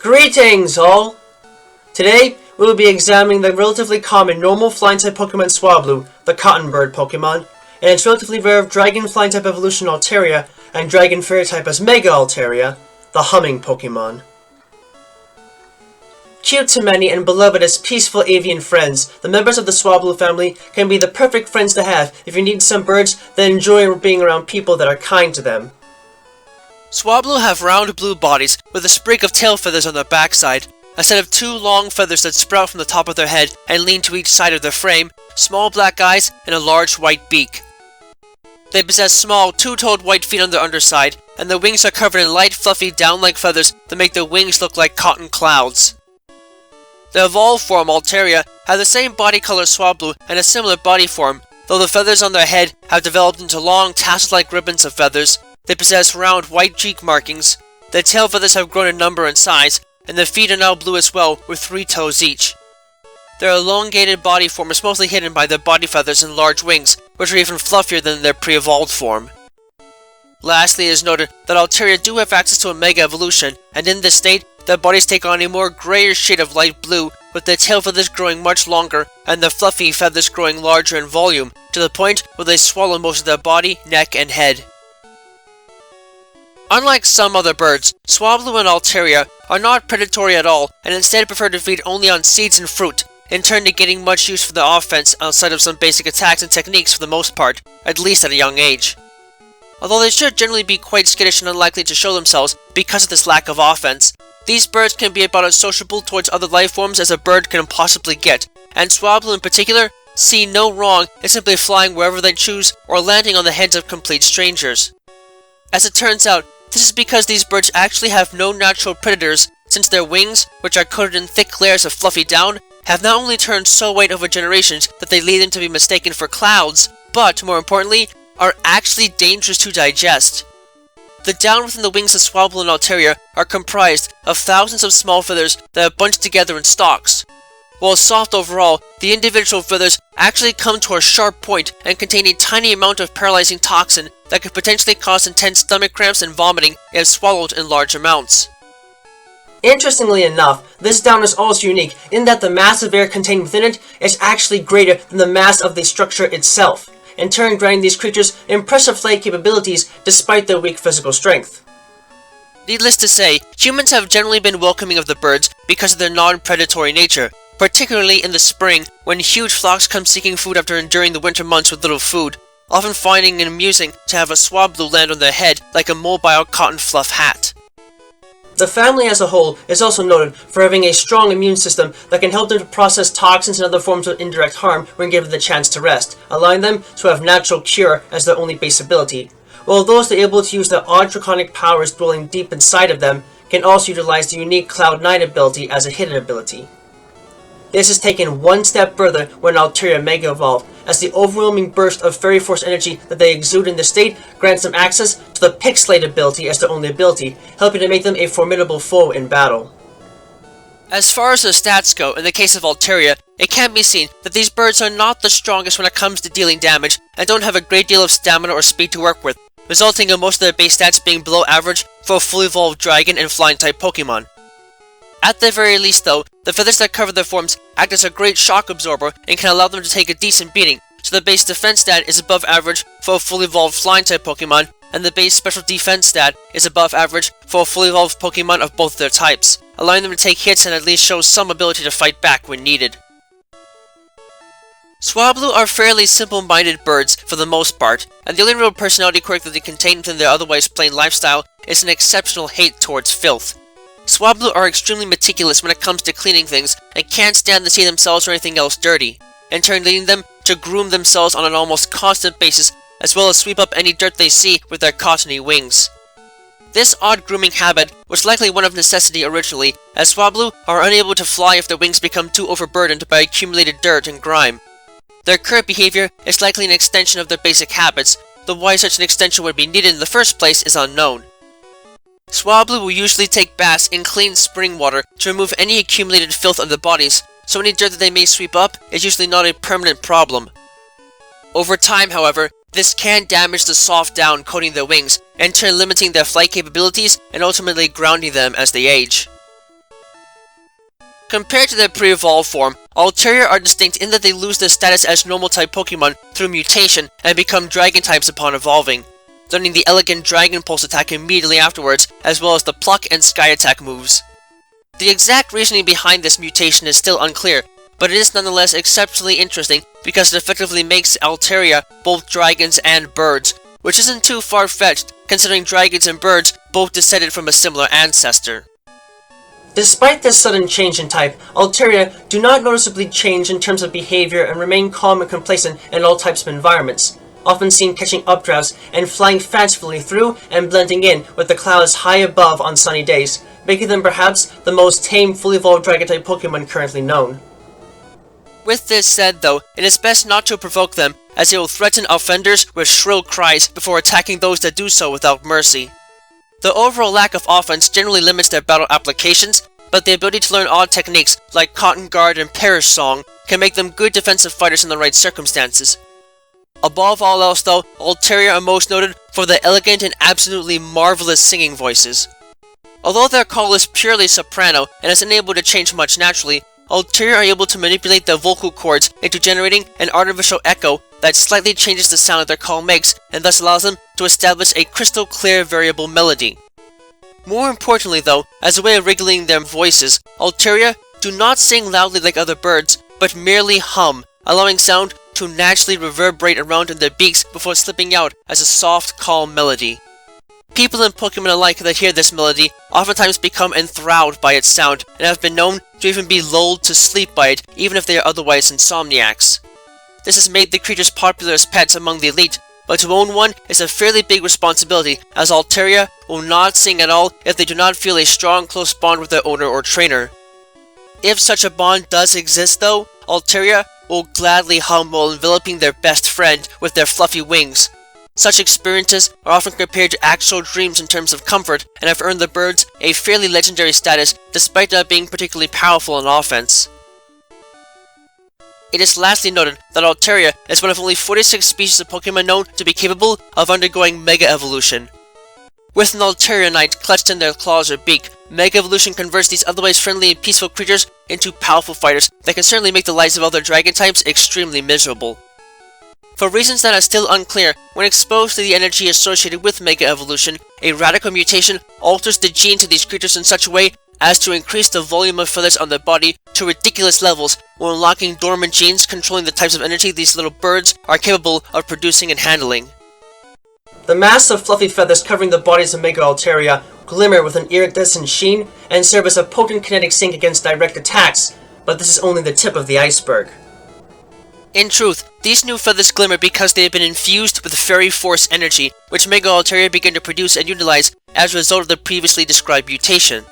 Greetings all! Today, we will be examining the relatively common normal flying type Pokemon Swablu, the Cotton Bird Pokémon, and its relatively rare Dragon flying type evolution Altaria, and Dragon fairy type as Mega Altaria, the Humming Pokémon. Cute to many and beloved as peaceful avian friends, the members of the Swablu family can be the perfect friends to have if you need some birds that enjoy being around people that are kind to them. Swablu have round blue bodies with a sprig of tail feathers on their backside, a set of two long feathers that sprout from the top of their head and lean to each side of their frame, small black eyes, and a large white beak. They possess small, two-toed white feet on their underside, and their wings are covered in light, fluffy, down-like feathers that make their wings look like cotton clouds. The evolved form, Altaria, have the same body color as Swablu and a similar body form, though the feathers on their head have developed into long, tassel-like ribbons of feathers. They possess round white cheek markings, their tail feathers have grown in number and size, and their feet are now blue as well, with 3 toes each. Their elongated body form is mostly hidden by their body feathers and large wings, which are even fluffier than their pre-evolved form. Lastly, it is noted that Altaria do have access to a Mega Evolution, and in this state, their bodies take on a more grayish shade of light blue, with their tail feathers growing much longer, and their fluffy feathers growing larger in volume, to the point where they swallow most of their body, neck, and head. Unlike some other birds, Swablu and Altaria are not predatory at all, and instead prefer to feed only on seeds and fruit, in turn negating much use for their offense outside of some basic attacks and techniques for the most part, at least at a young age. Although they should generally be quite skittish and unlikely to show themselves because of this lack of offense, these birds can be about as sociable towards other life forms as a bird can possibly get, and Swablu in particular see no wrong in simply flying wherever they choose or landing on the heads of complete strangers. As it turns out, this is because these birds actually have no natural predators, since their wings, which are coated in thick layers of fluffy down, have not only turned so white over generations that they lead them to be mistaken for clouds, but, more importantly, are actually dangerous to digest. The down within the wings of Swablu and Altaria are comprised of thousands of small feathers that are bunched together in stalks. While soft overall, the individual feathers actually come to a sharp point and contain a tiny amount of paralyzing toxin that could potentially cause intense stomach cramps and vomiting if swallowed in large amounts. Interestingly enough, this down is also unique in that the mass of air contained within it is actually greater than the mass of the structure itself, in turn granting these creatures impressive flight capabilities despite their weak physical strength. Needless to say, humans have generally been welcoming of the birds because of their non-predatory nature, particularly in the spring when huge flocks come seeking food after enduring the winter months with little food, often finding it amusing to have a Swablu land on their head like a mobile cotton fluff hat. The family as a whole is also noted for having a strong immune system that can help them to process toxins and other forms of indirect harm when given the chance to rest, allowing them to have natural cure as their only base ability, while those that are able to use their odd draconic powers dwelling deep inside of them can also utilize the unique Cloud 9 ability as a hidden ability. This is taken one step further when Altaria Mega Evolved, as the overwhelming burst of Fairy Force energy that they exude in this state grants them access to the Pixelate ability as their only ability, helping to make them a formidable foe in battle. As far as the stats go, in the case of Altaria, it can be seen that these birds are not the strongest when it comes to dealing damage and don't have a great deal of stamina or speed to work with, resulting in most of their base stats being below average for a fully evolved Dragon and Flying type Pokemon. At the very least though, the feathers that cover their forms act as a great shock absorber and can allow them to take a decent beating, so the base defense stat is above average for a fully evolved Flying type Pokemon, and the base special defense stat is above average for a fully evolved Pokemon of both their types, allowing them to take hits and at least show some ability to fight back when needed. Swablu are fairly simple-minded birds for the most part, and the only real personality quirk that they contain within their otherwise plain lifestyle is an exceptional hate towards filth. Swablu are extremely meticulous when it comes to cleaning things, and can't stand to see themselves or anything else dirty, in turn leading them to groom themselves on an almost constant basis, as well as sweep up any dirt they see with their cottony wings. This odd grooming habit was likely one of necessity originally, as Swablu are unable to fly if their wings become too overburdened by accumulated dirt and grime. Their current behavior is likely an extension of their basic habits, though why such an extension would be needed in the first place is unknown. Swablu will usually take baths in clean spring water to remove any accumulated filth on their bodies, so any dirt that they may sweep up is usually not a permanent problem. Over time, however, this can damage the soft down coating their wings, in turn limiting their flight capabilities and ultimately grounding them as they age. Compared to their pre-evolved form, Altaria are distinct in that they lose their status as normal-type Pokemon through mutation and become Dragon types upon evolving, learning the elegant Dragon Pulse attack immediately afterwards, as well as the Pluck and Sky Attack moves. The exact reasoning behind this mutation is still unclear, but it is nonetheless exceptionally interesting because it effectively makes Altaria both dragons and birds, which isn't too far-fetched considering dragons and birds both descended from a similar ancestor. Despite this sudden change in type, Altaria do not noticeably change in terms of behavior and remain calm and complacent in all types of environments, often seen catching updrafts and flying fancifully through and blending in with the clouds high above on sunny days, making them perhaps the most tame fully evolved Dragon-type Pokemon currently known. With this said though, it is best not to provoke them, as they will threaten offenders with shrill cries before attacking those that do so without mercy. The overall lack of offense generally limits their battle applications, but the ability to learn odd techniques like Cotton Guard and Perish Song can make them good defensive fighters in the right circumstances. Above all else though, Altaria are most noted for their elegant and absolutely marvelous singing voices. Although their call is purely soprano and is unable to change much naturally, Altaria are able to manipulate their vocal cords into generating an artificial echo that slightly changes the sound that their call makes and thus allows them to establish a crystal clear variable melody. More importantly though, as a way of regulating their voices, Altaria do not sing loudly like other birds, but merely hum, allowing sound to naturally reverberate around in their beaks before slipping out as a soft, calm melody. People and Pokemon alike that hear this melody oftentimes become enthralled by its sound and have been known to even be lulled to sleep by it even if they are otherwise insomniacs. This has made the creatures popular as pets among the elite, but to own one is a fairly big responsibility, as Altaria will not sing at all if they do not feel a strong close bond with their owner or trainer. If such a bond does exist though, Altaria will gladly hum while enveloping their best friend with their fluffy wings. Such experiences are often compared to actual dreams in terms of comfort and have earned the birds a fairly legendary status despite not being particularly powerful in offense. It is lastly noted that Altaria is one of only 46 species of Pokemon known to be capable of undergoing Mega Evolution. With an Altarianite clutched in their claws or beak, Mega Evolution converts these otherwise friendly and peaceful creatures into powerful fighters that can certainly make the lives of other Dragon types extremely miserable. For reasons that are still unclear, when exposed to the energy associated with Mega Evolution, a radical mutation alters the genes of these creatures in such a way as to increase the volume of feathers on their body to ridiculous levels, while unlocking dormant genes controlling the types of energy these little birds are capable of producing and handling. The mass of fluffy feathers covering the bodies of Mega Altaria glimmer with an iridescent sheen and serve as a potent kinetic sink against direct attacks, but this is only the tip of the iceberg. In truth, these new feathers glimmer because they have been infused with Fairy Force energy, which Mega Altaria begin to produce and utilize as a result of the previously described mutation.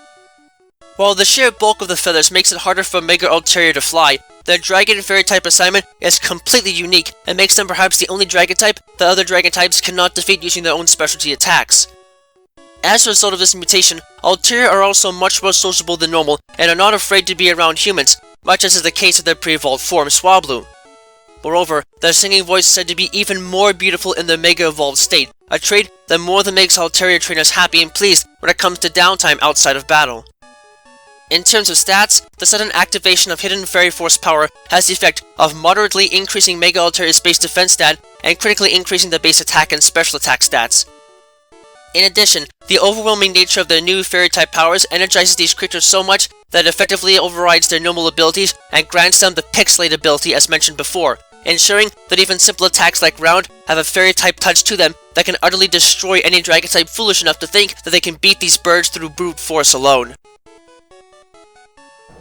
While the sheer bulk of the feathers makes it harder for Mega Altaria to fly, their Dragon and Fairy type assignment is completely unique and makes them perhaps the only Dragon type that other Dragon types cannot defeat using their own specialty attacks. As a result of this mutation, Altaria are also much more sociable than normal and are not afraid to be around humans, much as is the case of their pre-evolved form, Swablu. Moreover, their singing voice is said to be even more beautiful in their Mega Evolved state, a trait that more than makes Altaria trainers happy and pleased when it comes to downtime outside of battle. In terms of stats, the sudden activation of Hidden Fairy Force power has the effect of moderately increasing Mega Altaria's base defense stat and critically increasing the base attack and special attack stats. In addition, the overwhelming nature of their new Fairy-type powers energizes these creatures so much that it effectively overrides their normal abilities and grants them the Pixelate ability as mentioned before, ensuring that even simple attacks like Round have a Fairy-type touch to them that can utterly destroy any Dragon-type foolish enough to think that they can beat these birds through brute force alone.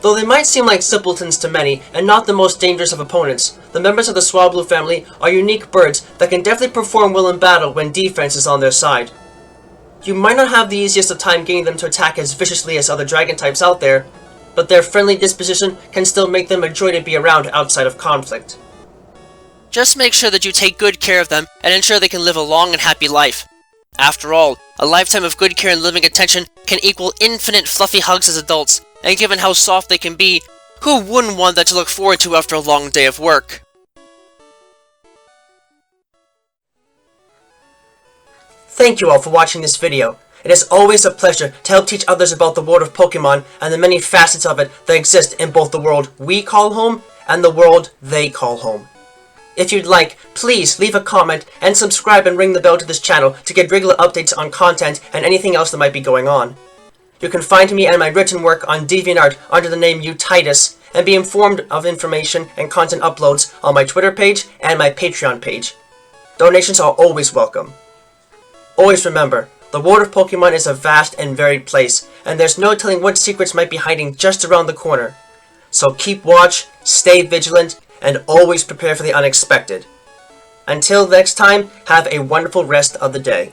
Though they might seem like simpletons to many, and not the most dangerous of opponents, the members of the Swablu family are unique birds that can definitely perform well in battle when defense is on their side. You might not have the easiest of time getting them to attack as viciously as other Dragon types out there, but their friendly disposition can still make them a joy to be around outside of conflict. Just make sure that you take good care of them and ensure they can live a long and happy life. After all, a lifetime of good care and loving attention can equal infinite fluffy hugs as adults, and given how soft they can be, who wouldn't want that to look forward to after a long day of work? Thank you all for watching this video. It is always a pleasure to help teach others about the world of Pokemon and the many facets of it that exist in both the world we call home and the world they call home. If you'd like, please leave a comment and subscribe and ring the bell to this channel to get regular updates on content and anything else that might be going on. You can find me and my written work on DeviantArt under the name Utitus, and be informed of information and content uploads on my Twitter page and my Patreon page. Donations are always welcome. Always remember, the world of Pokemon is a vast and varied place, and there's no telling what secrets might be hiding just around the corner. So keep watch, stay vigilant, and always prepare for the unexpected. Until next time, have a wonderful rest of the day.